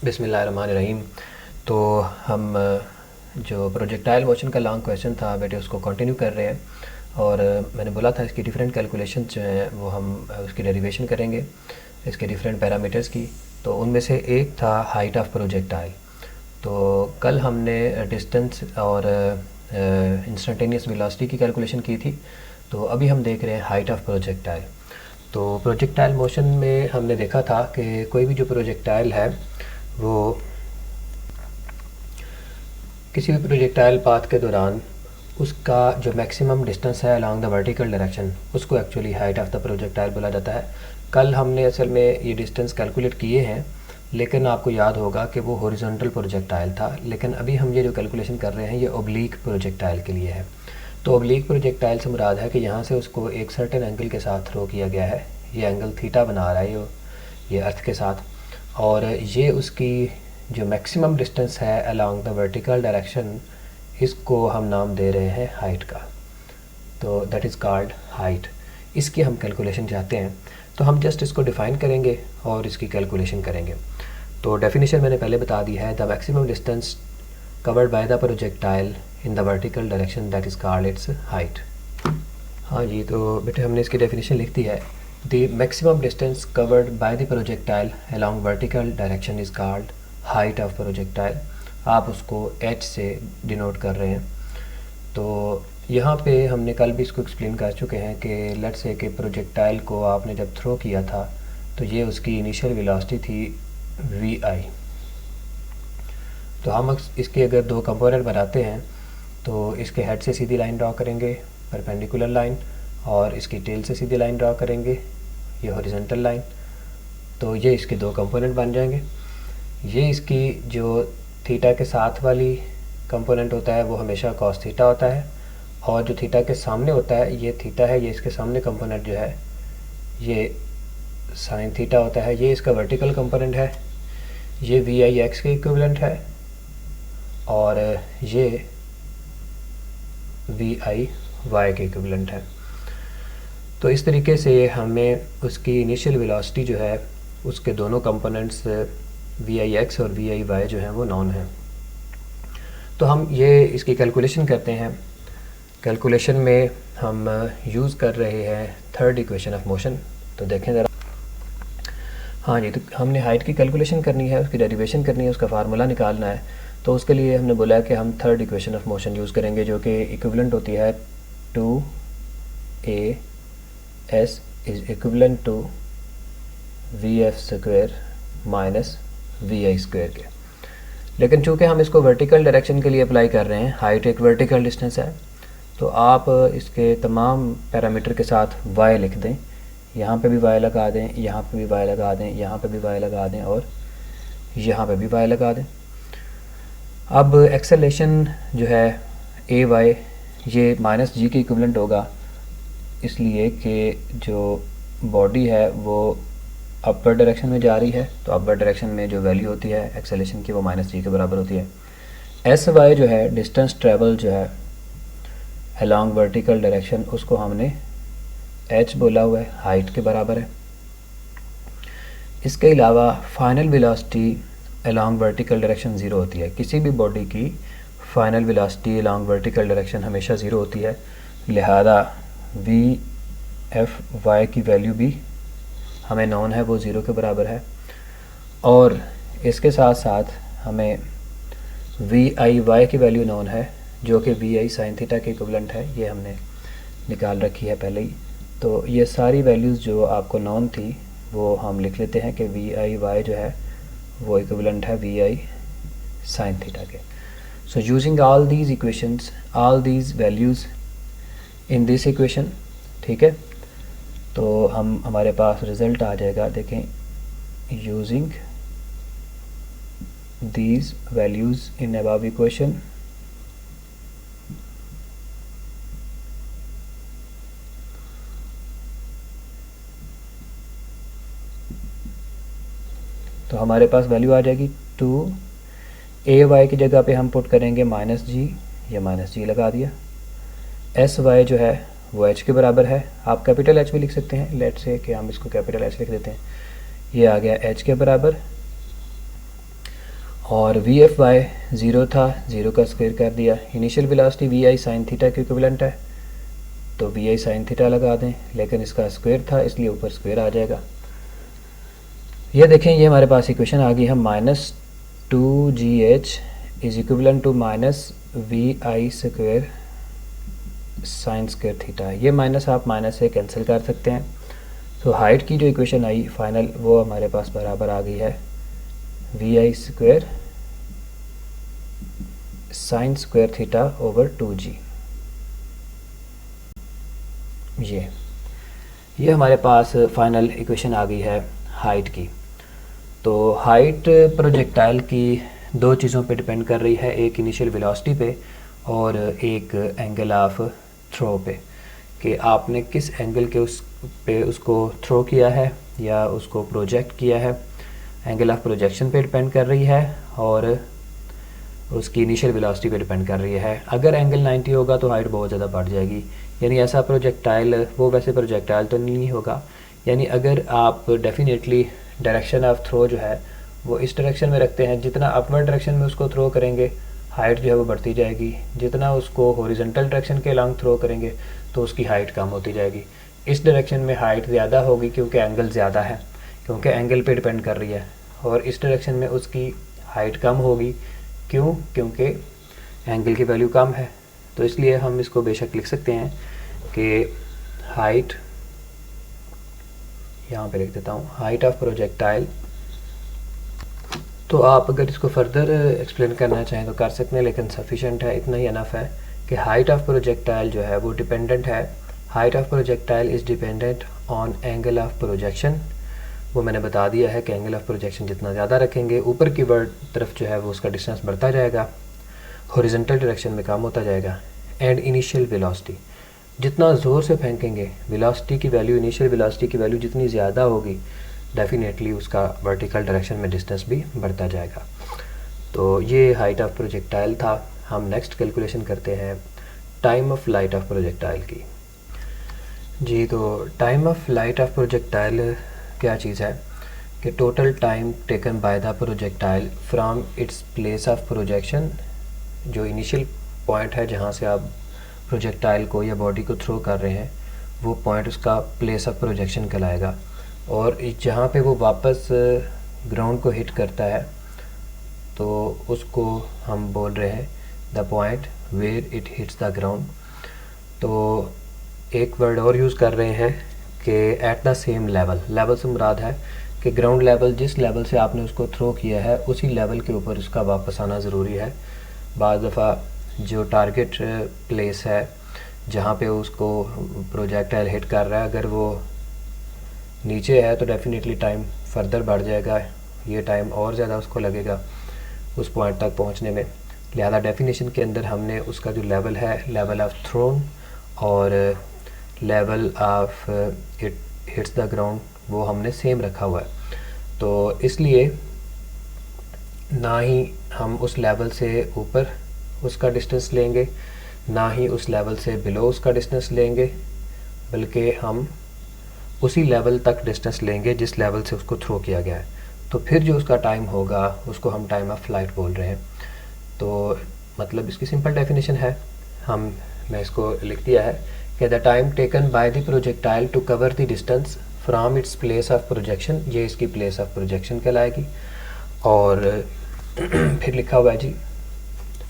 बिस्मिल्लाहिर्रहमानिर्रहीम। तो हम जो प्रोजेक्टाइल मोशन का लॉन्ग क्वेश्चन था बेटे उसको कंटिन्यू कर रहे हैं। और मैंने बोला था इसकी डिफरेंट कैलकुलेशन जो हैं वो हम उसकी डेरिवेशन करेंगे इसके डिफरेंट पैरामीटर्स की। तो उनमें से एक था हाइट ऑफ प्रोजेक्टाइल। तो कल हमने डिस्टेंस और इंस्टेंटेनियस वेलोसिटी की कैलकुलेशन की थी। तो अभी हम देख रहे हैं हाइट ऑफ प्रोजेक्टाइल। तो प्रोजेक्टाइल मोशन में हमने देखा था कि कोई भी जो प्रोजेक्टाइल है वो किसी भी प्रोजेक्टाइल पाथ के दौरान उसका जो मैक्सिमम डिस्टेंस है अलॉन्ग द वर्टिकल डायरेक्शन उसको actually height of the projectile बोला जाता है। कल हमने असल में ये डिस्टेंस कैलकुलेट किए हैं, लेकिन आपको याद होगा कि वो हॉरिजॉन्टल प्रोजेक्टाइल था। लेकिन अभी हम ये जो कैलकुलेशन कर रहे हैं ये ओब्लीक प्रोजेक्टाइल के लिए है। तो ओब्लीक प्रोजेक्टाइल से मुराद है कि यहाँ से उसको एक सर्टेन एंगल के साथ थ्रो किया गया है। ये एंगल थीटा बना रहा है ये अर्थ के साथ, और ये उसकी जो मैक्सिमम डिस्टेंस है अलॉन्ग द वर्टिकल डायरेक्शन इसको हम नाम दे रहे हैं हाइट का। तो दैट इज़ कॉल्ड हाइट। इसकी हम कैलकुलेशन चाहते हैं, तो हम जस्ट इसको डिफ़ाइन करेंगे और इसकी कैलकुलेशन करेंगे। तो डेफिनेशन मैंने पहले बता दी है, the maximum distance covered by the projectile in the vertical direction that is called it's height. हाँ जी, तो बेटे हमने इसकी डेफिनेशन लिख दी है। The maximum distance covered by the projectile along vertical direction is called height of projectile. आप उसको h से डिनोट कर रहे हैं। तो यहाँ पे हमने कल भी इसको एक्सप्लेन कर चुके हैं कि लेट्स से कि प्रोजेक्टाइल को आपने जब थ्रो किया था तो ये उसकी इनिशियल वेलोसिटी थी vi। तो हम इसके अगर दो कंपोनेंट बनाते हैं तो इसके हेड से सीधी लाइन ड्रा करेंगे परपेंडिकुलर लाइन, और इसकी टेल से सीधी लाइन ड्रा करेंगे ये हॉरिजॉन्टल लाइन। तो ये इसके दो कंपोनेंट बन जाएंगे। ये इसकी जो थीटा के साथ वाली कंपोनेंट होता है वो हमेशा कॉस थीटा होता है, और जो थीटा के सामने होता है ये थीटा है, ये इसके सामने कंपोनेंट जो है ये साइन थीटा होता है। ये इसका वर्टिकल कंपोनेंट है, ये वी आई एक्स के इक्विवेलेंट है, और ये वी आई वाई के इक्विवेलेंट है। तो इस तरीके से हमें उसकी इनिशियल वेलोसिटी जो है उसके दोनों कंपोनेंट्स वी आई एक्स और वी आई वाई जो हैं वो नॉन हैं। तो हम ये इसकी कैलकुलेशन करते हैं। कैलकुलेशन में हम यूज़ कर रहे हैं थर्ड इक्वेशन ऑफ मोशन। तो देखें ज़रा। हाँ जी, तो हमने हाइट की कैलकुलेशन करनी है, उसकी डेरिवेशन करनी है, उसका फार्मूला निकालना है। तो उसके लिए हमने बोला कि हम third equation of motion use करेंगे जो कि इक्विवेलेंट होती है 2as is equivalent to v f square minus v i square के। लेकिन चूँकि हम इसको वर्टिकल डायरेक्शन के लिए अप्लाई कर रहे हैं, हाइट एक वर्टिकल डिस्टेंस है, तो आप इसके तमाम पैरामीटर के साथ y लिख दें। यहाँ पे भी y लगा दें, यहाँ पे भी y लगा दें, यहाँ पे भी y लगा दें, और यहाँ पे भी y लगा दें। अब एक्सेलेरेशन जो है ए वाई ये माइनस जी के इक्विवेलेंट होगा, इसलिए कि जो बॉडी है वो अपर डायरेक्शन में जा रही है। तो अपर डायरेक्शन में जो वैल्यू होती है एक्सेलेरेशन की वो माइनस जी के बराबर होती है। एस वाई जो है डिस्टेंस ट्रेवल जो है अलॉन्ग वर्टिकल डायरेक्शन उसको हमने h बोला हुआ है, हाइट के बराबर है। इसके अलावा final velocity along vertical direction zero होती है। किसी भी बॉडी की final velocity along vertical direction हमेशा ज़ीरो होती है, लिहाजा वी एफ वाई की वैल्यू भी हमें नॉन है, वो ज़ीरो के बराबर है। और इसके साथ साथ हमें वी आई वाई की वैल्यू नॉन है जो कि वी आई साइन थीटा के इक्विवेलेंट है, ये हमने निकाल रखी है पहले ही। तो ये सारी वैल्यूज़ जो आपको नॉन थी वो हम लिख लेते हैं कि वी आई वाई जो है वो इक्विवेलेंट है वी आई साइन थीटा के। So using all these equations, all these values in this equation, ठीक है, तो हमारे पास रिज़ल्ट आ जाएगा। देखें, using these values in above equation तो हमारे पास वैल्यू आ जाएगी 2 ए वाई की जगह पे हम पुट करेंगे माइनस जी, या माइनस जी लगा दिया। एस वाई जो है वो h के बराबर है, आप कैपिटल H भी लिख सकते हैं, लेट्स से कि हम इसको कैपिटल H लिख देते हैं। ये आ गया h के बराबर। और वी एफ वाई 0 था, 0 का स्क्वायर कर दिया। इनिशियल वेलोसिटी वी आई साइन थीटा के इक्विवेलेंट है, तो वी आई साइन थीटा लगा दें, लेकिन इसका स्क्वायर था इसलिए ऊपर स्क्वायर आ जाएगा। ये देखें, ये हमारे पास इक्वेशन आ गई है, -2gh is equivalent to -we i square sine square theta. ये माइनस आप माइनस से कैंसिल कर सकते हैं। तो हाइट की जो इक्वेशन आई फाइनल, वो हमारे पास बराबर आ गई है v i square sine square theta over 2g। ये हमारे पास फाइनल इक्वेशन आ गई है हाइट की। तो हाइट प्रोजेक्टाइल की दो चीज़ों पे डिपेंड कर रही है, एक इनिशियल वेलोसिटी पे और एक एंगल ऑफ थ्रो पे, कि आपने किस एंगल के उस पे उसको थ्रो किया है या उसको प्रोजेक्ट किया है। एंगल ऑफ प्रोजेक्शन पे डिपेंड कर रही है और उसकी इनिशियल वेलोसिटी पे डिपेंड कर रही है। अगर एंगल 90 होगा तो हाइट बहुत ज़्यादा बढ़ जाएगी, यानी ऐसा प्रोजेक्टाइल, वो वैसे प्रोजेक्टाइल तो नहीं होगा। यानी अगर आप डेफिनेटली डायरेक्शन ऑफ थ्रो जो है वो इस डायरेक्शन में रखते हैं, जितना अपवर्ड डायरेक्शन में उसको थ्रो करेंगे हाइट जो है वो बढ़ती जाएगी, जितना उसको हॉरिजॉन्टल डायरेक्शन के अलॉन्ग थ्रो करेंगे तो उसकी हाइट कम होती जाएगी। इस डायरेक्शन में हाइट ज़्यादा होगी क्योंकि एंगल ज़्यादा है, क्योंकि एंगल पे डिपेंड कर रही है, और इस डायरेक्शन में उसकी हाइट कम होगी। क्यों? क्योंकि एंगल की वैल्यू कम है। तो इसलिए हम इसको बेशक लिख सकते हैं कि हाइट, यहाँ पे लिख देता हूँ, हाइट ऑफ प्रोजेक्टाइल। तो आप अगर इसको फर्दर एक्सप्लेन करना चाहें तो कर सकते हैं, लेकिन सफिशेंट है, इतना ही अनफ है कि हाइट ऑफ प्रोजेक्टाइल जो है वो डिपेंडेंट है। Height of projectile is dependent on angle of projection. वो मैंने बता दिया है कि एंगल ऑफ प्रोजेक्शन जितना ज़्यादा रखेंगे ऊपर की तरफ जो है वो उसका डिस्टेंस बढ़ता जाएगा, हॉरिजॉन्टल डायरेक्शन में कम होता जाएगा। एंड इनिशियल वेलोसिटी, जितना ज़ोर से फेंकेंगे वेलोसिटी की वैल्यू, इनिशियल वेलोसिटी की वैल्यू जितनी ज़्यादा होगी डेफिनेटली उसका वर्टिकल डायरेक्शन में डिस्टेंस भी बढ़ता जाएगा। तो ये हाइट ऑफ प्रोजेक्टाइल था। हम नेक्स्ट कैलकुलेशन करते हैं time of flight of projectile की। जी, तो time of flight of projectile क्या चीज़ है कि total time taken by the projectile from its place of projection, जो इनिशियल पॉइंट है जहाँ से आप प्रोजेक्टाइल को या बॉडी को थ्रो कर रहे हैं, वो पॉइंट उसका प्लेस ऑफ प्रोजेक्शन कहलाएगा। और जहाँ पे वो वापस ग्राउंड को हिट करता है तो उसको हम बोल रहे हैं the point where it hits the ground. तो एक वर्ड और यूज़ कर रहे हैं कि at the same level. Level से मुराद है कि ग्राउंड लेवल, जिस लेवल से आपने उसको थ्रो किया है उसी लेवल के ऊपर उसका वापस आना ज़रूरी है। बाज़ दफ़ा जो टारगेट प्लेस है जहाँ पे उसको प्रोजेक्टाइल हिट कर रहा है, अगर वो नीचे है तो डेफिनेटली टाइम फर्दर बढ़ जाएगा, ये टाइम और ज़्यादा उसको लगेगा उस पॉइंट तक पहुँचने में। लिहाजा डेफिनेशन के अंदर हमने उसका जो लेवल है, लेवल ऑफ थ्रोन और level of it hits the ground, वो हमने सेम रखा हुआ है। तो इसलिए ना ही हम उस लेवल से ऊपर उसका डिस्टेंस लेंगे, ना ही उस लेवल से बिलो उसका डिस्टेंस लेंगे, बल्कि हम उसी लेवल तक डिस्टेंस लेंगे जिस लेवल से उसको थ्रो किया गया है। तो फिर जो उसका टाइम होगा उसको हम टाइम ऑफ फ्लाइट बोल रहे हैं। तो मतलब इसकी सिंपल डेफिनेशन है, मैं इसको लिख दिया है कि the time taken by the projectile to cover the distance from its place of projection, ये इसकी प्लेस ऑफ प्रोजेक्शन कहलाएगी। और फिर लिखा हुआ है जी,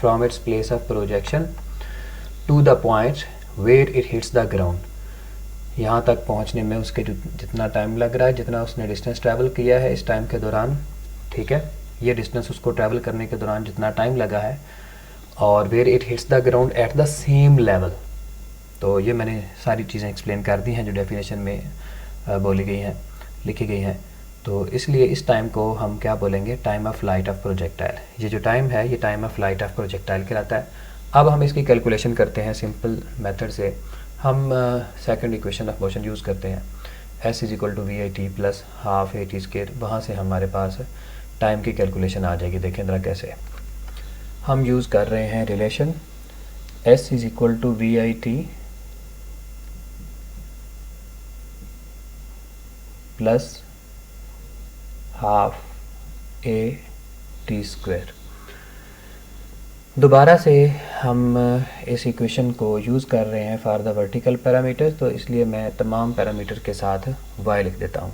from its place of projection to the point where it hits the ground, यहाँ तक पहुँचने में उसके जितना टाइम लग रहा है, जितना उसने डिस्टेंस ट्रैवल किया है इस टाइम के दौरान, ठीक है, ये डिस्टेंस उसको ट्रैवल करने के दौरान जितना टाइम लगा है, और where it hits the ground at the same level. तो ये मैंने सारी चीज़ें एक्सप्लेन कर दी हैं जो डेफिनेशन में बोली गई हैं, लिखी गई हैं। तो इसलिए इस टाइम को हम क्या बोलेंगे, time of flight of projectile. ये जो टाइम है ये time of flight of projectile कहलाता है। अब हम इसकी कैलकुलेशन करते हैं सिंपल मेथड से। हम second equation of motion use करते हैं, s is equal to we i t plus half a t square. वहाँ से हमारे पास टाइम की कैलकुलेशन आ जाएगी। देखें ज़रा कैसे हम यूज़ कर रहे हैं relation s is equal to we i t plus half a t²। दोबारा से हम इस इक्वेशन को यूज़ कर रहे हैं फॉर द वर्टिकल पैरामीटर, तो इसलिए मैं तमाम पैरामीटर के साथ y लिख देता हूँ।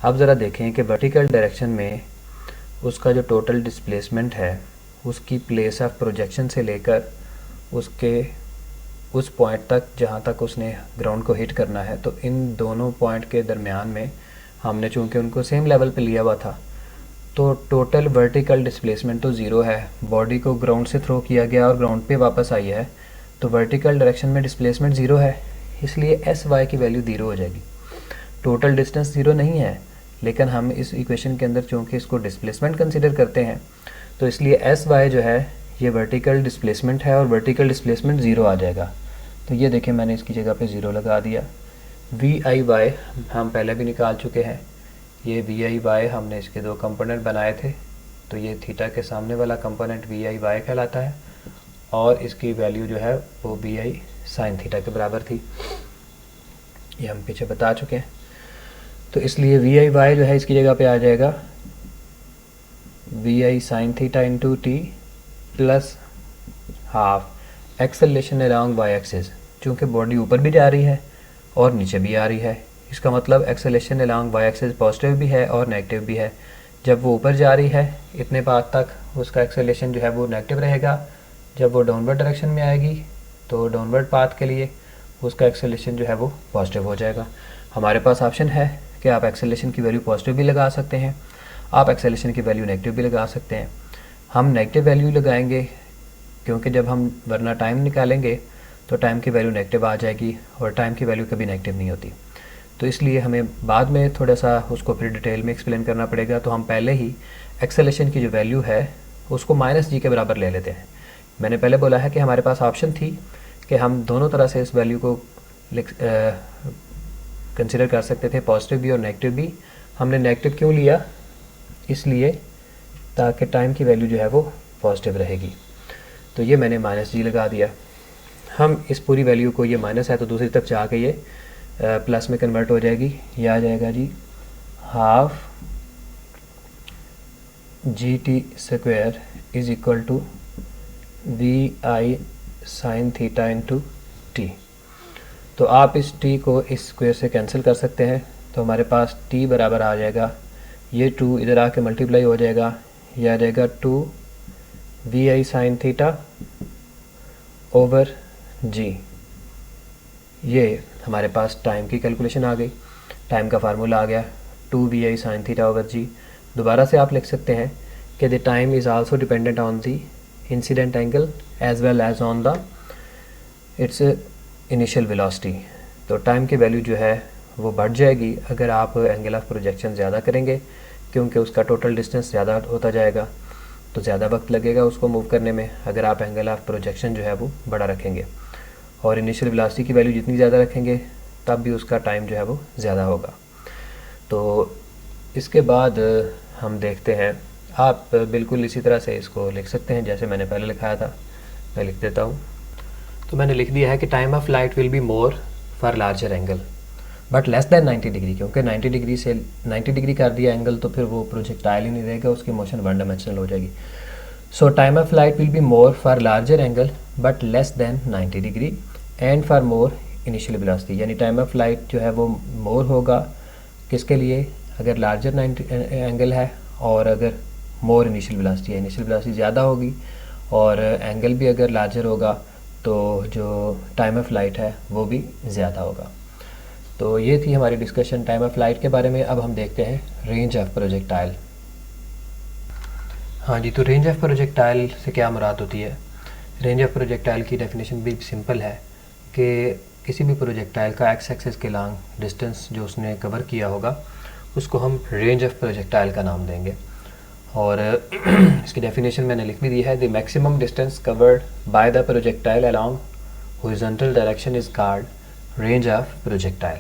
अब ज़रा देखें कि वर्टिकल डायरेक्शन में उसका जो टोटल डिस्प्लेसमेंट है उसकी प्लेस ऑफ प्रोजेक्शन से लेकर उसके उस पॉइंट तक जहाँ तक उसने ग्राउंड को हिट करना है, तो इन दोनों पॉइंट के दरमियान में हमने चूँकि उनको सेम लेवल पे लिया हुआ था, तो टोटल वर्टिकल डिस्प्लेसमेंट तो ज़ीरो है। बॉडी को ग्राउंड से थ्रो किया गया और ग्राउंड पे वापस आई है, तो वर्टिकल डायरेक्शन में डिस्प्लेसमेंट ज़ीरो है, इसलिए एस वाई की वैल्यू ज़ीरो हो जाएगी। टोटल डिस्टेंस ज़ीरो नहीं है, लेकिन हम इस इक्वेशन के अंदर चूँकि इसको डिस्प्लेसमेंट कंसिडर करते हैं, तो इसलिए एस वाई जो है ये वर्टिकल डिस्प्लेसमेंट है और वर्टिकल डिस्प्लेसमेंट ज़ीरो आ जाएगा। तो ये देखें मैंने इसकी जगह पे ज़ीरो लगा दिया। वी आई वाई हम पहले भी निकाल चुके हैं। ये वी आई वाई हमने इसके दो कंपोनेंट बनाए थे, तो ये थीटा के सामने वाला कंपोनेंट वी आई वाई कहलाता है और इसकी वैल्यू जो है वो वी आई साइन थीटा के बराबर थी, ये हम पीछे बता चुके हैं। तो इसलिए वी आई वाई जो है इसकी जगह पे आ जाएगा we I sine theta into t plus half acceleration along y axis. चूँकि बॉडी ऊपर भी जा रही है और नीचे भी आ रही है, इसका मतलब acceleration along y axis positive भी है और नेगेटिव भी है। जब वो ऊपर जा रही है इतने पाथ तक उसका एक्सेलरेशन जो है वो नेगेटिव रहेगा, जब वो डाउनवर्ड डायरेक्शन में आएगी तो डाउनवर्ड पाथ के लिए उसका एक्सेलरेशन जो है वो पॉजिटिव हो जाएगा। हमारे पास ऑप्शन है कि आप एक्सेलरेशन की वैल्यू पॉजिटिव भी लगा सकते हैं, आप एक्सेलरेशन की वैल्यू नेगेटिव भी लगा सकते हैं। हम नेगेटिव वैल्यू लगाएंगे क्योंकि जब हम वरना टाइम निकालेंगे तो टाइम की वैल्यू नेगेटिव आ जाएगी और टाइम की वैल्यू कभी नेगेटिव नहीं होती, तो इसलिए हमें बाद में थोड़ा सा उसको फिर डिटेल में एक्सप्लेन करना पड़ेगा। तो हम पहले ही एक्सेलरेशन की जो वैल्यू है उसको माइनस जी के बराबर ले लेते हैं। मैंने पहले बोला है कि हमारे पास ऑप्शन थी कि हम दोनों तरह से इस वैल्यू को कंसिडर कर सकते थे, पॉजिटिव भी और नेगेटिव भी। हमने नेगेटिव क्यों लिया? इसलिए ताकि टाइम की वैल्यू जो है वो पॉजिटिव रहेगी। तो ये मैंने माइनस जी लगा दिया। हम इस पूरी वैल्यू को, ये माइनस है तो दूसरी तरफ जाके ये प्लस में कन्वर्ट हो जाएगी। ये आ जाएगा जी half G T square is equal to we I sine theta into T. तो आप इस t को इस स्क्वायर से कैंसिल कर सकते हैं, तो हमारे पास t बराबर आ जाएगा, ये 2 इधर आके मल्टीप्लाई हो जाएगा, ये आ जाएगा 2 वी आई साइन थीटा ओवर g। ये हमारे पास टाइम की कैलकुलेशन आ गई, टाइम का फार्मूला आ गया 2 वी आई साइन थीटा ओवर g। दोबारा से आप लिख सकते हैं कि the time is also dependent on the incident angle as well as on the its initial velocity. तो टाइम की वैल्यू जो है वो बढ़ जाएगी अगर आप एंगल ऑफ प्रोजेक्शन ज़्यादा करेंगे, क्योंकि उसका टोटल डिस्टेंस ज़्यादा होता जाएगा तो ज़्यादा वक्त लगेगा उसको मूव करने में। अगर आप एंगल ऑफ प्रोजेक्शन जो है वो बड़ा रखेंगे और इनिशियल वेलोसिटी की वैल्यू जितनी ज़्यादा रखेंगे तब भी उसका टाइम जो है वो ज़्यादा होगा। तो इसके बाद हम देखते हैं, आप बिल्कुल इसी तरह से इसको लिख सकते हैं जैसे मैंने पहले लिखाया था। मैं लिख देता हूँ। तो मैंने लिख दिया है कि time of flight will be more for larger angle but less than 90 degree, क्योंकि 90 डिग्री से 90 डिग्री कर दिया एंगल तो फिर वो प्रोजेक्टाइल ही नहीं रहेगा, उसकी मोशन वन डायमेंशनल हो जाएगी। सो time of flight will be more for larger angle but less than 90 degree and for more initial velocity. यानी टाइम ऑफ फ्लाइट जो है वो मोर होगा किसके लिए? अगर लार्जर 90 एंगल है और अगर मोर इनिशियल वेलोसिटी है, इनिशियल वेलोसिटी ज़्यादा होगी और एंगल भी अगर लार्जर होगा तो जो टाइम ऑफ फ्लाइट है वो भी ज़्यादा होगा। तो ये थी हमारी डिस्कशन टाइम ऑफ फ्लाइट के बारे में। अब हम देखते हैं रेंज ऑफ प्रोजेक्टाइल। हाँ जी, तो रेंज ऑफ प्रोजेक्टाइल से क्या मुराद होती है? रेंज ऑफ प्रोजेक्टाइल की डेफिनेशन भी सिंपल है कि किसी भी प्रोजेक्टाइल का एक्स एक्सिस के लॉन्ग डिस्टेंस जो उसने कवर किया होगा उसको हम रेंज ऑफ प्रोजेक्टाइल का नाम देंगे। और इसकी डेफिनेशन मैंने लिख भी दी है, the maximum distance covered by the projectile along horizontal direction is called range of projectile.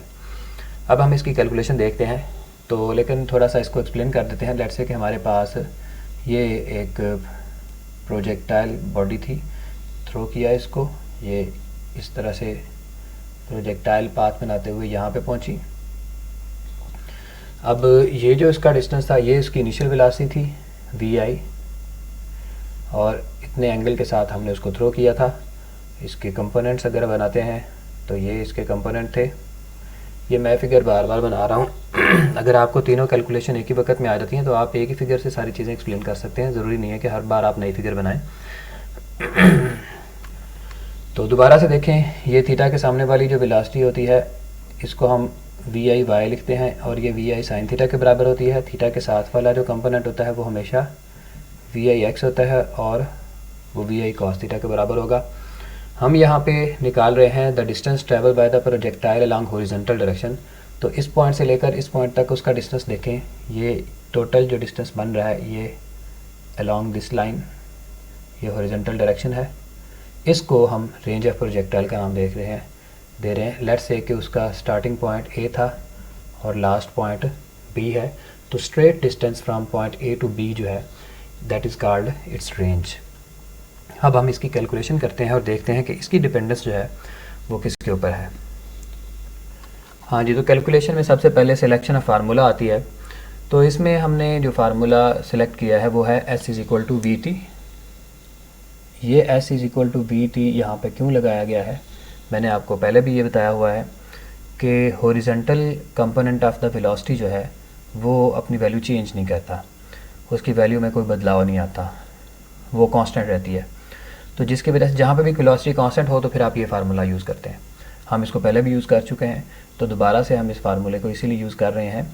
अब हम इसकी कैलकुलेशन देखते हैं, तो लेकिन थोड़ा सा इसको एक्सप्लेन कर देते हैं। लेट्स से कि हमारे पास ये एक प्रोजेक्टाइल बॉडी थी, थ्रो किया इसको, ये इस तरह से प्रोजेक्टाइल पाथ बनाते हुए यहाँ पे पहुँची। अब ये जो इसका डिस्टेंस था, ये इसकी इनिशियल वेलोसिटी थी वी आई, और इतने एंगल के साथ हमने उसको थ्रो किया था। इसके कंपोनेंट्स अगर बनाते हैं तो ये इसके कंपोनेंट थे। ये मैं फ़िगर बार बार बना रहा हूँ अगर आपको तीनों कैलकुलेशन एक ही वक्त में आ जाती हैं तो आप एक ही फ़िगर से सारी चीज़ें एक्सप्लेन कर सकते हैं, ज़रूरी नहीं है कि हर बार आप नई फ़िगर बनाएं। तो दोबारा से देखें, ये थीटा के सामने वाली जो वेलोसिटी होती है इसको हम वी आई वाई लिखते हैं और ये वी आई साइन थीटा के बराबर होती है। थीटा के साथ वाला जो कंपोनेंट होता है वो हमेशा वी आई एक्स होता है और वो वी आई कॉस थीटा के बराबर होगा। हम यहाँ पे निकाल रहे हैं the distance travel by the projectile along horizontal direction. तो इस पॉइंट से लेकर इस पॉइंट तक उसका डिस्टेंस देखें, ये टोटल जो डिस्टेंस बन रहा है ये अलॉन्ग दिस लाइन, ये हॉरिजॉन्टल डायरेक्शन है। इसको हम रेंज ऑफ प्रोजेक्टाइल का नाम दे रहे हैं। लेट्स से कि उसका स्टार्टिंग पॉइंट ए था और लास्ट पॉइंट बी है, तो straight distance from point A to B जो है that is called its range. अब हम इसकी कैलकुलेशन करते हैं और देखते हैं कि इसकी डिपेंडेंस जो है वो किसके ऊपर है। हाँ जी, तो कैलकुलेशन में सबसे पहले सिलेक्शन ऑफ फार्मूला आती है। तो इसमें हमने जो फार्मूला सेलेक्ट किया है वो है S is equal to V T. ये S is equal to V T यहाँ पर क्यों लगाया गया है, मैंने आपको पहले भी ये बताया हुआ है कि horizontal component of the velocity जो है वो अपनी वैल्यू चेंज नहीं करता, उसकी वैल्यू में कोई बदलाव नहीं आता, वो कांस्टेंट रहती है। तो जिसकी वजह से जहाँ पे भी वेलोसिटी कांस्टेंट हो तो फिर आप ये फार्मूला यूज़ करते हैं। हम इसको पहले भी यूज़ कर चुके हैं, तो दोबारा से हम इस फार्मूले को इसीलिए यूज़ कर रहे हैं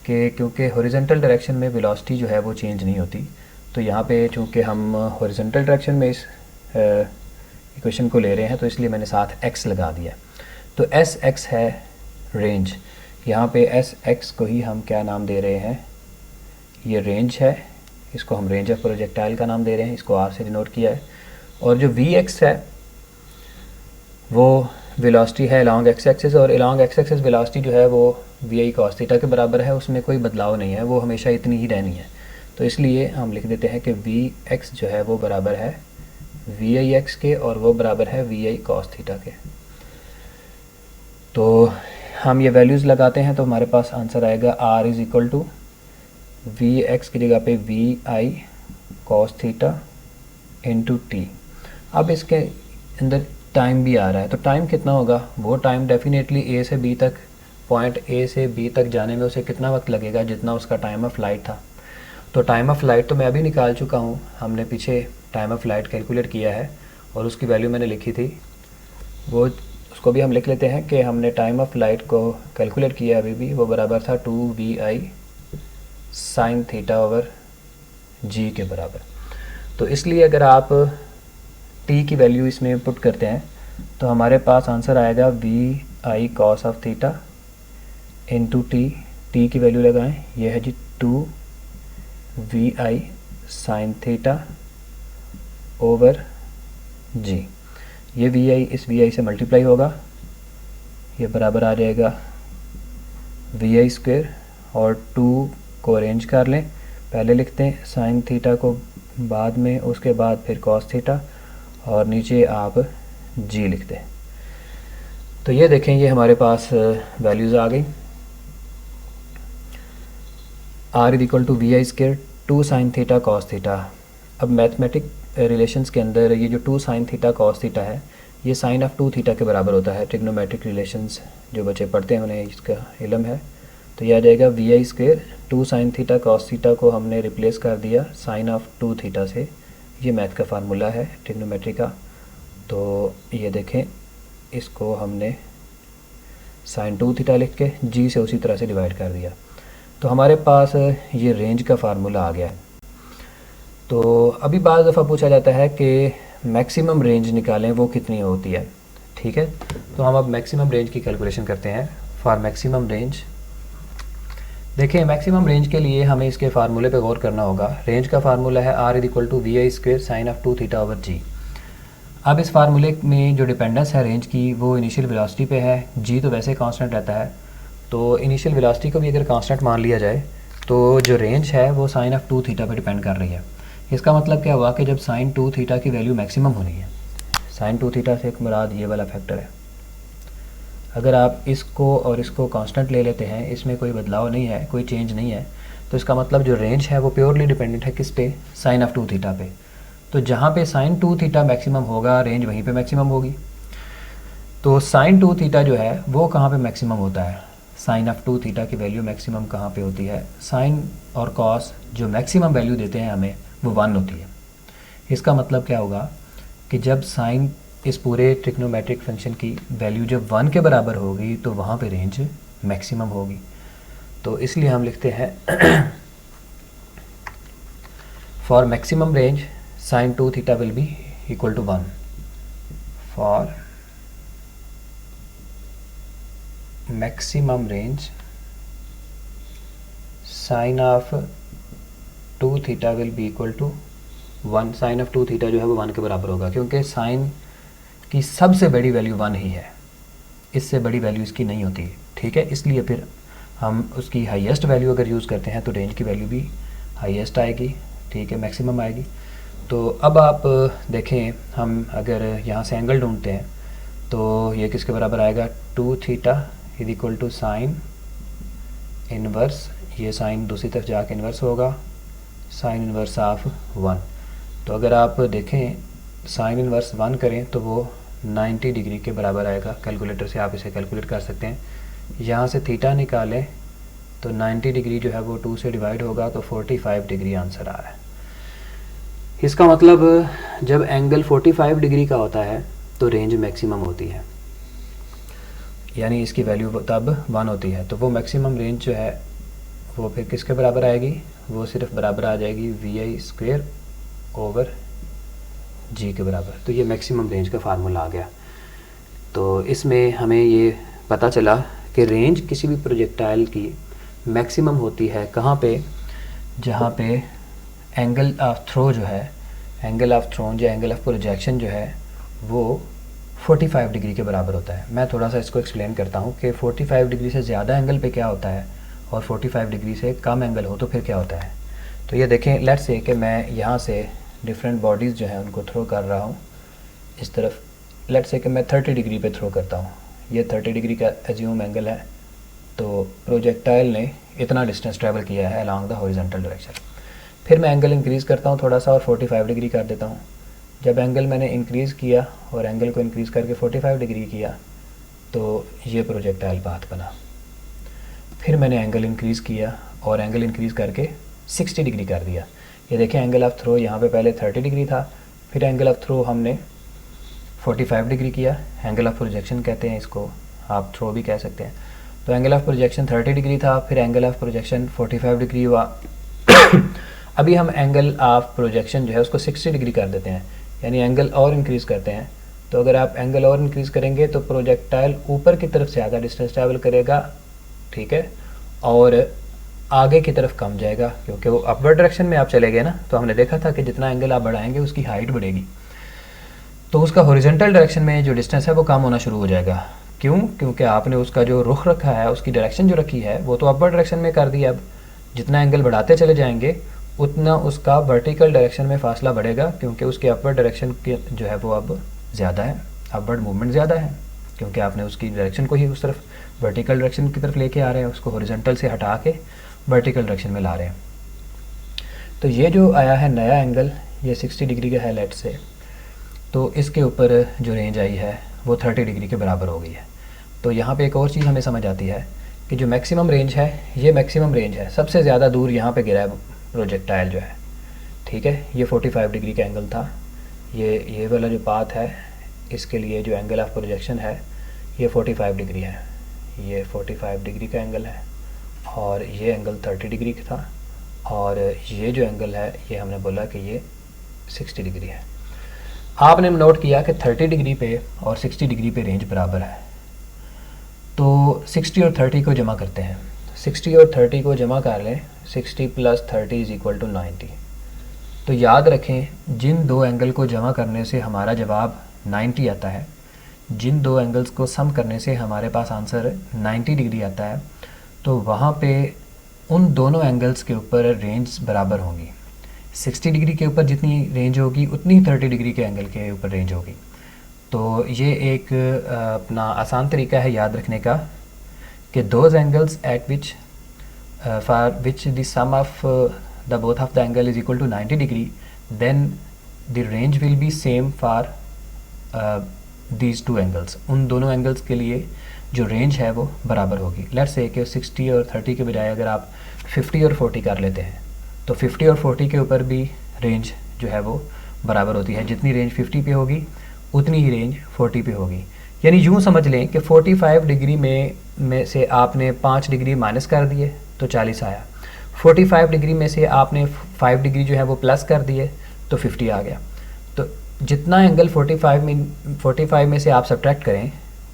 कि क्योंकि हॉरिजॉन्टल डायरेक्शन में वेलोसिटी जो है वो चेंज नहीं होती। तो यहाँ पे चूँकि हम हॉरिजॉन्टल डायरेक्शन में इस इक्वेशन को ले रहे हैं तो इसलिए मैंने साथ x लगा दिया। तो एस एक्स है रेंज, यहाँ पे एस एक्स को ही हम क्या नाम दे रहे हैं, ये रेंज है, इसको हम रेंज ऑफ प्रोजेक्टाइल का नाम दे रहे हैं, इसको आर से डिनोट किया है। और जो वी एक्स है वो वेलोसिटी है अलॉन्ग एक्स एक्सिस, और अलॉन्ग एक्स एक्सिस वेलोसिटी जो है वो वी आई कॉस थीटा के बराबर है, उसमें कोई बदलाव नहीं है, वो हमेशा इतनी ही रहनी है। तो इसलिए हम लिख देते हैं कि वी एक्स जो है वो बराबर है वी आई एक्स के और वो बराबर है वी आई कॉस थीटा के। तो हम ये वैल्यूज़ लगाते हैं तो हमारे पास आंसर आएगा R is equal to V X की जगह पे V I cos theta into T. अब इसके अंदर टाइम भी आ रहा है, तो टाइम कितना होगा, वो टाइम डेफिनेटली ए से बी तक, पॉइंट ए से बी तक जाने में उसे कितना वक्त लगेगा, जितना उसका टाइम ऑफ फ्लाइट था। तो टाइम ऑफ फ्लाइट तो मैं अभी निकाल चुका हूँ, हमने पीछे टाइम ऑफ फ्लाइट कैलकुलेट किया है और उसकी वैल्यू मैंने लिखी थी, वो उसको भी हम लिख लेते हैं कि हमने टाइम ऑफ फ्लाइट को कैलकुलेट किया अभी भी, वो बराबर था 2vi साइन थीटा ओवर जी के बराबर। तो इसलिए अगर आप t की वैल्यू इसमें पुट करते हैं तो हमारे पास आंसर आएगा V I cos of theta into T की वैल्यू लगाएं, ये है G 2vi sine theta over G. ये वी आई इस वी आई से मल्टीप्लाई होगा, ये बराबर आ जाएगा वी आई स्क्वेयर, और 2 को अरेंज कर लें, पहले लिखते हैं साइन थीटा को बाद में, उसके बाद फिर कॉस थीटा और नीचे आप जी लिखते हैं। तो ये देखें, ये हमारे पास वैल्यूज़ आ गई। R is equal to we I square 2 sine theta cos theta. अब मैथमेटिक रिलेशंस के अंदर ये जो 2 साइन थीटा कॉस थीटा है ये साइन ऑफ 2 थीटा के बराबर होता है। ट्रिग्नोमेट्रिक रिलेशंस जो बच्चे पढ़ते हैं उन्हें इसका इल्म है। तो ये आ जाएगा we I square 2 sine theta cos theta को हमने रिप्लेस कर दिया साइन ऑफ 2 थीटा से। ये मैथ का फार्मूला है ट्रिग्नोमेट्री का। तो ये देखें, इसको हमने साइन 2 थीटा लिख के जी से उसी तरह से डिवाइड कर दिया, तो हमारे पास ये रेंज का फार्मूला आ गया है। तो अभी बाज़ दफ़ा पूछा जाता है कि मैक्सिमम रेंज निकालें, वो कितनी होती है। ठीक है, तो हम अब मैक्सिमम रेंज की कैलकुलेशन करते हैं। फॉर मैक्सिमम रेंज देखिए, मैक्सिमम रेंज के लिए हमें इसके फार्मूले पे गौर करना होगा। रेंज का फार्मूला है R is equal to we I square sine of 2 theta over G. अब इस फार्मूले में जो डिपेंडेंस है रेंज की वो इनिशियल वेलोसिटी पे है, जी तो वैसे कांस्टेंट रहता है, तो इनिशियल वेलोसिटी को भी अगर कांस्टेंट मान लिया जाए तो जो रेंज है वो साइन ऑफ 2 थीटा पे डिपेंड कर रही है। इसका मतलब क्या हुआ कि जब साइन 2 थीटा की वैल्यू मैक्सिमम होनी है, साइन 2 थीटा से एक मुराद ये वाला फैक्टर है, अगर आप इसको और इसको कांस्टेंट ले लेते हैं, इसमें कोई बदलाव नहीं है, कोई चेंज नहीं है, तो इसका मतलब जो रेंज है वो प्योरली डिपेंडेंट है किस पे, साइन ऑफ 2 थीटा पे। तो जहाँ पे साइन 2 थीटा मैक्सिमम होगा रेंज वहीं पे मैक्सिमम होगी। तो साइन 2 थीटा जो है वो कहाँ पे मैक्सिमम होता है, साइन ऑफ 2 थीटा की वैल्यू मैक्सिमम कहाँ पे होती है, साइन और कॉस जो मैक्सिमम वैल्यू देते हैं हमें वो 1 होती है। इसका मतलब क्या होगा कि जब साइन इस पूरे ट्रिग्नोमेट्रिक फंक्शन की वैल्यू जब 1 के बराबर होगी तो वहाँ पे रेंज मैक्सिमम होगी। तो इसलिए हम लिखते हैं for maximum range sine 2 theta will be equal to 1। For maximum range sine of 2 theta will be equal to 1। Sine of 2 theta जो है वो 1 के बराबर होगा, क्योंकि साइन की सबसे बड़ी वैल्यू 1 ही है, इससे बड़ी वैल्यू इसकी नहीं होती, ठीक है। इसलिए फिर हम उसकी हाईएस्ट वैल्यू अगर यूज़ करते हैं तो रेंज की वैल्यू भी हाईएस्ट आएगी, ठीक है, मैक्सिमम आएगी। तो अब आप देखें, हम अगर यहाँ से एंगल ढूंढते हैं तो ये किसके बराबर आएगा, 2 theta is equal to sine inverse, ये साइन दूसरी तरफ जाके इन्वर्स होगा, साइन इनवर्स ऑफ 1। तो अगर आप देखें साइन इनवर्स 1 करें तो वो 90 डिग्री के बराबर आएगा। कैलकुलेटर से आप इसे कैलकुलेट कर सकते हैं। यहाँ से थीटा निकालें तो 90 डिग्री जो है वो 2 से डिवाइड होगा तो 45 डिग्री आंसर आ रहा है। इसका मतलब जब एंगल 45 डिग्री का होता है तो रेंज मैक्सिमम होती है, यानी इसकी वैल्यू तब 1 होती है। तो वो मैक्सिमम रेंज जो है वो फिर किसके बराबर आएगी, वो सिर्फ बराबर आ जाएगी VI² ओवर G के बराबर। तो ये मैक्सिमम रेंज का फार्मूला आ गया। तो इसमें हमें ये पता चला कि रेंज किसी भी प्रोजेक्टाइल की मैक्सिमम होती है कहाँ पे, जहाँ पे एंगल ऑफ थ्रो जो है, एंगल ऑफ थ्रोन या एंगल ऑफ प्रोजेक्शन जो है वो 45 डिग्री के बराबर होता है। मैं थोड़ा सा इसको एक्सप्लेन करता हूँ कि 45 डिग्री से ज़्यादा एंगल पे क्या होता है और 45 डिग्री से कम एंगल हो तो फिर क्या होता है। तो ये देखें, लेट्स से कि मैं यहाँ से डिफरेंट बॉडीज़ जो हैं उनको थ्रो कर रहा हूँ इस तरफ। लेट्स से कि मैं 30 डिग्री पे थ्रो करता हूँ, ये 30 डिग्री का एज्यूम एंगल है। तो प्रोजेक्टाइल ने इतना डिस्टेंस ट्रैवल किया है अलॉन्ग द हॉरिजॉन्टल डायरेक्शन। फिर मैं एंगल इंक्रीज़ करता हूँ थोड़ा सा और 45 डिग्री कर देता हूँ। जब एंगल मैंने इंक्रीज़ किया और एंगल को इंक्रीज़ करके 45 डिग्री किया तो ये प्रोजेक्टाइल पाथ बना। फिर मैंने एंगल इंक्रीज़ किया और एंगल इंक्रीज़ करके 60 डिग्री कर दिया। ये देखें, एंगल ऑफ थ्रो यहाँ पे पहले 30 डिग्री था, फिर एंगल ऑफ थ्रो हमने 45 डिग्री किया। एंगल ऑफ प्रोजेक्शन कहते हैं इसको, आप थ्रो भी कह सकते हैं। तो एंगल ऑफ प्रोजेक्शन 30 डिग्री था, फिर एंगल ऑफ प्रोजेक्शन 45 डिग्री हुआ। अभी हम एंगल ऑफ प्रोजेक्शन जो है उसको 60 डिग्री कर देते हैं, यानी एंगल और इंक्रीज़ करते हैं। तो अगर आप एंगल और इंक्रीज़ करेंगे तो प्रोजेक्टाइल ऊपर की तरफ ज़्यादा डिस्टेंस ट्रैवल करेगा, ठीक है, और आगे की तरफ कम जाएगा, क्योंकि वो अपवर्ड डायरेक्शन में आप चले गए ना। तो हमने देखा था कि जितना एंगल आप बढ़ाएंगे उसकी हाइट बढ़ेगी, तो उसका हॉरिजॉन्टल डायरेक्शन में जो डिस्टेंस है वो कम होना शुरू हो जाएगा। क्यों? क्योंकि आपने उसका जो रुख रखा है, उसकी डायरेक्शन जो रखी है वो तो अपवर्ड डायरेक्शन में कर दी। अब जितना एंगल बढ़ाते चले जाएंगे उतना उसका वर्टिकल डायरेक्शन में फासला बढ़ेगा, क्योंकि उसके अपवर्ड डायरेक्शन के जो है वो अब ज़्यादा है, अपवर्ड मूवमेंट ज़्यादा है, क्योंकि आपने उसकी डायरेक्शन को ही उस तरफ वर्टिकल डायरेक्शन की तरफ लेके आ रहे हैं, उसको हॉरिजॉन्टल से हटा के वर्टिकल डायरेक्शन में ला रहे हैं। तो ये जो आया है नया एंगल, ये 60 डिग्री का है लेट से, तो इसके ऊपर जो रेंज आई है वो 30 डिग्री के बराबर हो गई है। तो यहाँ पे एक और चीज़ हमें समझ आती है कि जो मैक्सिमम रेंज है, ये मैक्सिमम रेंज है, सबसे ज़्यादा दूर यहाँ पे गिरा है प्रोजेक्टाइल जो है, ठीक है। ये 45 डिग्री का एंगल था, ये वाला जो पाथ है इसके लिए जो एंगल ऑफ प्रोजेक्शन है ये 45 डिग्री है, ये 45 डिग्री का एंगल है, और ये एंगल 30 डिग्री का था, और ये जो एंगल है ये हमने बोला कि ये 60 डिग्री है। आपने नोट किया कि 30 डिग्री पे और 60 डिग्री पे रेंज बराबर है, तो 60 और 30 को जमा करते हैं। 60 और 30 को जमा कर लें, 60 + 30 = 90। तो याद रखें, जिन दो एंगल को जमा करने से हमारा जवाब 90 आता है, जिन दो एंगल्स को सम करने से हमारे पास आंसर 90 डिग्री आता है, तो वहाँ पे उन दोनों एंगल्स के ऊपर रेंज बराबर होंगी। 60 डिग्री के ऊपर जितनी रेंज होगी उतनी ही 30 डिग्री के एंगल के ऊपर रेंज होगी। तो ये एक अपना आसान तरीका है याद रखने का कि those angles at which for which the sum of the both of the angle is equal to 90 degree, then the range will be same for these two angles, उन दोनों एंगल्स के लिए जो रेंज है वो बराबर होगी। लेट्स से कि 60 और 30 के बजाय अगर आप 50 और 40 कर लेते हैं तो 50 और 40 के ऊपर भी रेंज जो है वो बराबर होती है। जितनी रेंज 50 पे होगी उतनी ही रेंज 40 पे होगी। यानी यूँ समझ लें कि 45 डिग्री में से आपने 5 डिग्री माइनस कर दिए तो 40 आया, 45 डिग्री में से आपने 5 डिग्री जो है वो प्लस कर दिए तो 50 आ गया। तो जितना एंगल 45 में से आप सब्ट्रैक्ट करें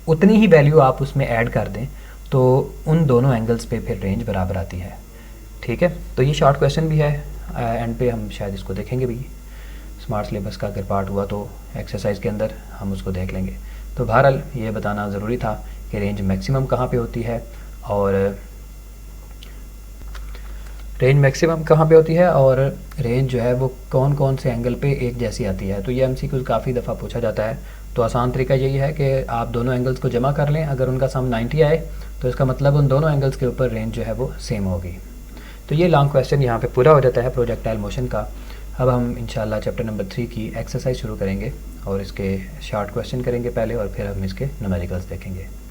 उतनी ही वैल्यू आप उसमें ऐड कर दें तो उन दोनों एंगल्स पे फिर रेंज बराबर आती है। ठीक है, तो ये शॉर्ट क्वेश्चन भी है, एंड पे हम शायद इसको देखेंगे भी। स्मार्ट सिलेबस का अगर पार्ट हुआ तो एक्सरसाइज के अंदर हम उसको देख लेंगे। तो बहरहाल ये बताना ज़रूरी था कि रेंज मैक्सिमम कहाँ पे होती है और रेंज जो है वो कौन कौन से एंगल पे एक जैसी आती है। तो ये एमसीक्यू काफ़ी दफ़ा पूछा जाता है। तो आसान तरीका यही है कि आप दोनों एंगल्स को जमा कर लें, अगर उनका सम 90 आए तो इसका मतलब उन दोनों एंगल्स के ऊपर रेंज जो है वो सेम होगी। तो ये लॉन्ग क्वेश्चन यहाँ पे पूरा हो जाता है प्रोजेक्टाइल मोशन का। अब हम इंशाल्लाह चैप्टर नंबर 3 की एक्सरसाइज शुरू करेंगे और इसके शॉर्ट क्वेश्चन करेंगे पहले और फिर हम इसके न्यूमेरिकल्स देखेंगे।